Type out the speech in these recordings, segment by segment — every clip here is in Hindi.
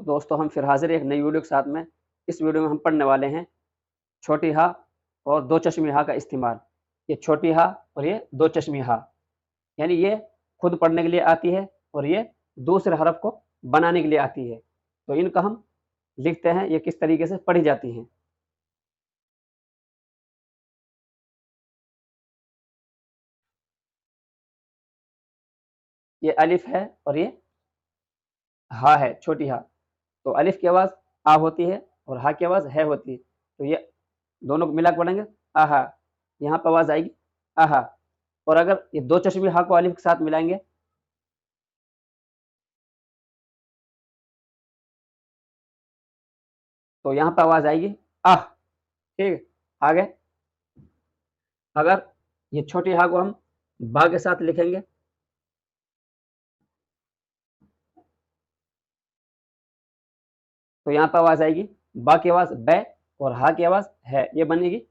तो दोस्तों हम फिर हाजिर एक नई वीडियो के साथ में। इस वीडियो में हम पढ़ने वाले हैं छोटी हा और दो चश्मी हा का इस्तेमाल। ये छोटी हा और ये दो चश्मी हा, यानी ये खुद पढ़ने के लिए आती है और ये दूसरे हरफ को बनाने के लिए आती है। तो इनका हम लिखते हैं, ये किस तरीके से पढ़ी जाती हैं। ये अलिफ है और ये हा है, छोटी हा। तो अलिफ की आवाज़ आ होती है और हा की आवाज़ है होती है। तो ये दोनों को मिला के पढ़ेंगे आहा, यहाँ पर आवाज़ आएगी आहा। और अगर ये दो चश्मी हा को अलिफ के साथ मिलाएंगे तो यहाँ पर आवाज़ आएगी आह। ठीक है, आगे अगर ये छोटी हा को हम बा के साथ लिखेंगे तो यहाँ पर आवाज़ आएगी बा की आवाज़ बै और हा की आवाज़ है, ये बनेगी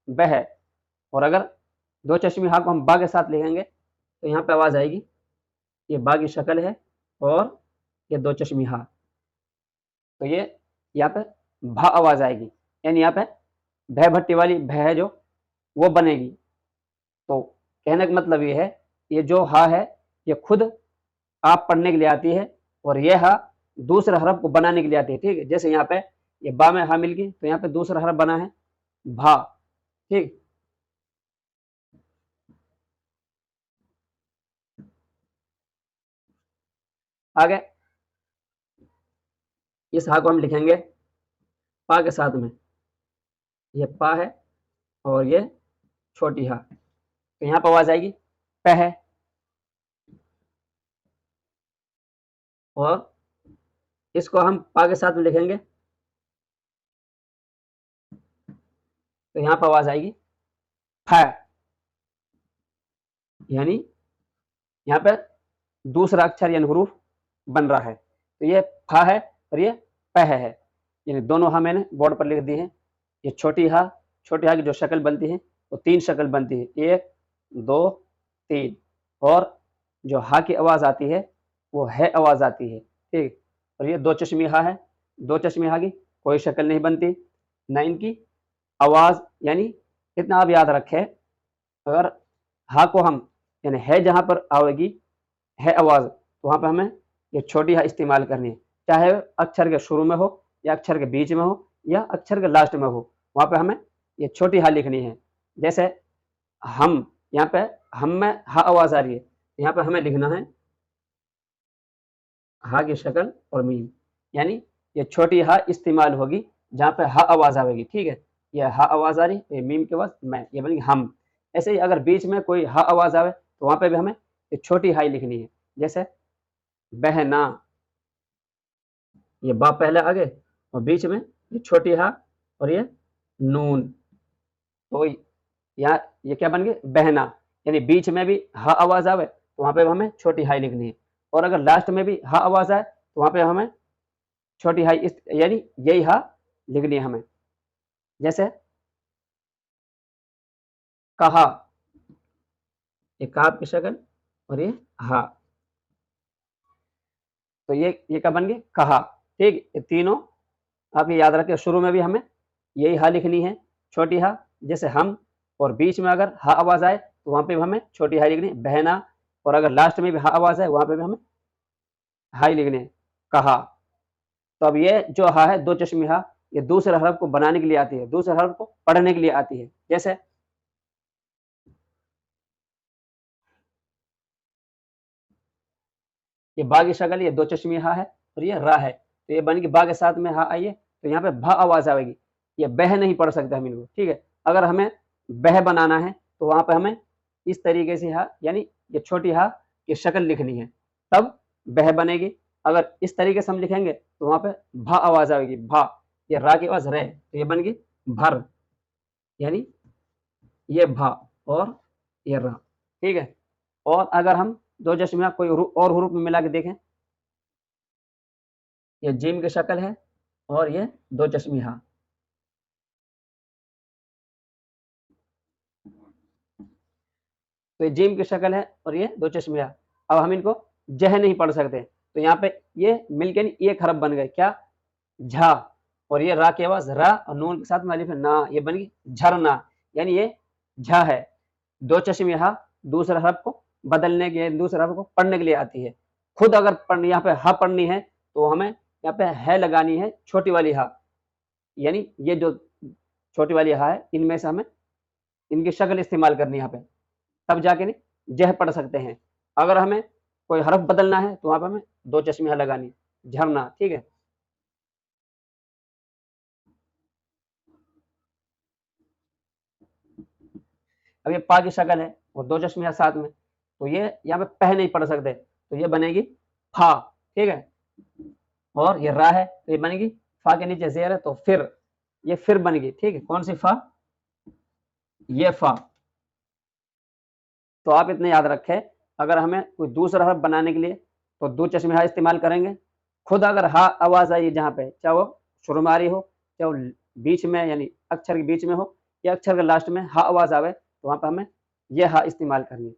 बह है। और अगर दो चश्मी हा को हम बा के साथ लिखेंगे तो यहाँ पे आवाज़ आएगी, ये बा की शक्ल है और ये दो चश्मी हा। तो ये यहाँ पे भा आवाज़ आएगी, यानी यहाँ पे भय भट्टी वाली भय है जो वो बनेगी। तो कहने का मतलब ये है, ये जो हा है ये खुद आप पढ़ने के लिए आती है और ये हा दूसरे हरफ को बनाने के लिए आती है। ठीक है, जैसे यहाँ पे ये बा में हा मिल गई तो यहाँ पे दूसरा हरफ बना है भा। ठीक, आगे इस हा को हम लिखेंगे पा के साथ में, ये पा है और ये छोटी हा। तो यहाँ पर आवाज आएगी प है और इसको हम पा के साथ में लिखेंगे तो यहाँ पर आवाज आएगी फ, यानी यहाँ पे दूसरा अक्षर यानी हरूफ बन रहा है। तो ये फा है और ये पह है, यानी दोनों हा मैंने बोर्ड पर लिख दी है। ये छोटी हा की जो शक्ल बनती है वो तीन शक्ल बनती है, एक दो तीन। और जो हा की आवाज आती है वो है आवाज आती है। ठीक, और ये दो चश्मी हा है, दो चश्मी हा की कोई शक्ल नहीं बनती ना इनकी आवाज। यानी इतना आप याद रखें, अगर हा को हम यानी है जहां पर आवेगी है आवाज तो वहां पर हमें ये छोटी हा इस्तेमाल करनी है, चाहे अक्षर के शुरू में हो या अक्षर के बीच में हो या अक्षर के लास्ट में हो, वहां पे हमें ये छोटी हा लिखनी है। जैसे हम, यहाँ पे हम में हा आवाज आ रही है, यहाँ पे हमें लिखना है हा की शक्ल और मीम, यानी ये छोटी हा इस्तेमाल होगी जहाँ पे हा आवाज आवेगी। ठीक है, ये हा आवाज आ रही, ये मीम के बाद मैं, ये बनेगी हम। ऐसे ही अगर बीच में कोई हा आवाज आवे तो वहां पे भी हमें ये छोटी हाई लिखनी है। जैसे बहना, ये बा पहले आगे और बीच में ये छोटी हा और ये नून। तो यहाँ ये क्या बन गए बहना, यानी बीच में भी हा आवाज आवे तो वहां पे हमें छोटी हाई लिखनी है। और अगर लास्ट में भी हा आवाज आए तो वहां पे हमें छोटी हाई यानी यही हा लिखनी है हमें। जैसे कहा, ये काफ की शक्ल और ये हा, तो ये क्या बन गए कहा। ठीक, ये तीनों आप ये याद रखें, शुरू में भी हमें यही हा लिखनी है छोटी हा जैसे हम, और बीच में अगर हा आवाज आए तो वहां पे भी हमें छोटी हाई लिखनी है बहना, और अगर लास्ट में भी हा आवाज आए वहां पे भी हमें हाई लिखनी है कहा। तो अब ये जो हा है दो चश्मी हा, ये दूसरे हरफ को बनाने के लिए आती है, दूसरे हरफ को पढ़ने के लिए आती है। जैसे ये बा की शक्ल, ये दो चश्मी हा है और ये रा है, तो ये बन गई बा के साथ में हा आइए तो यहाँ पे भा आवाज आएगी। ये बह नहीं पढ़ सकते हम इनको। ठीक है, अगर हमें बह बनाना है तो वहां पे हमें इस तरीके से हा यानी ये छोटी हा की शक्ल लिखनी है, तब बह बनेगी। अगर इस तरीके से हम लिखेंगे तो वहां पे भा आवाज आएगी भा, ये रा की आवाज रे, तो ये बन गई भर, यानी ये भा और ये रा। ठीक है, और अगर हम दो चश्मिया कोई और हरूफ में मिला के देखें, ये जिम की शक्ल है और ये दो चश्मी हा, तो ये जिम की शक्ल है और ये दो चश्मे हा। अब हम इनको जह नहीं पढ़ सकते तो यहाँ पे ये मिलके नहीं एक हरफ बन गए, क्या झा, और ये रा की आवाज रा और नून के साथ में अलिफ है ना, ये बनेगी झरना, यानी ये झ है। दो चश्मे हा दूसरे हरफ को बदलने के, दूसरे हरफ को पढ़ने के लिए आती है। खुद अगर पढ़नी, यहाँ पे हा पढ़नी है तो हमें यहाँ पे है लगानी है, छोटी वाली हा, यानी ये जो छोटी वाली हा है इनमें से हमें इनकी शक्ल इस्तेमाल करनी है यहाँ पे, तब जाके नहीं जह पढ़ सकते हैं। अगर हमें कोई हरफ बदलना है तो वहां पर हमें दो चश्मे हा लगानी, झरना, ठीक है। अब ये पा की शक्ल है और दो चश्मे साथ में, तो ये यहाँ पे पह नहीं पढ़ सकते, तो ये बनेगी फा, ठीक है। और ये रा है तो ये बनेगी फा के नीचे जेर है तो फिर, ये फिर बनेगी, ठीक है। कौन सी फा? ये फा। तो आप इतने याद रखें, अगर हमें कोई दूसरा हरफ बनाने के लिए तो दो चश्मे हा इस्तेमाल करेंगे। खुद अगर हा आवाज आई जहाँ पे, चाहे वो शुरू में आ रही हो, चाहे वो बीच में यानी अक्षर के बीच में हो, या अक्षर के लास्ट में हा आवाज आवे, तो वहां पर हमें ये हा इस्तेमाल करनी है।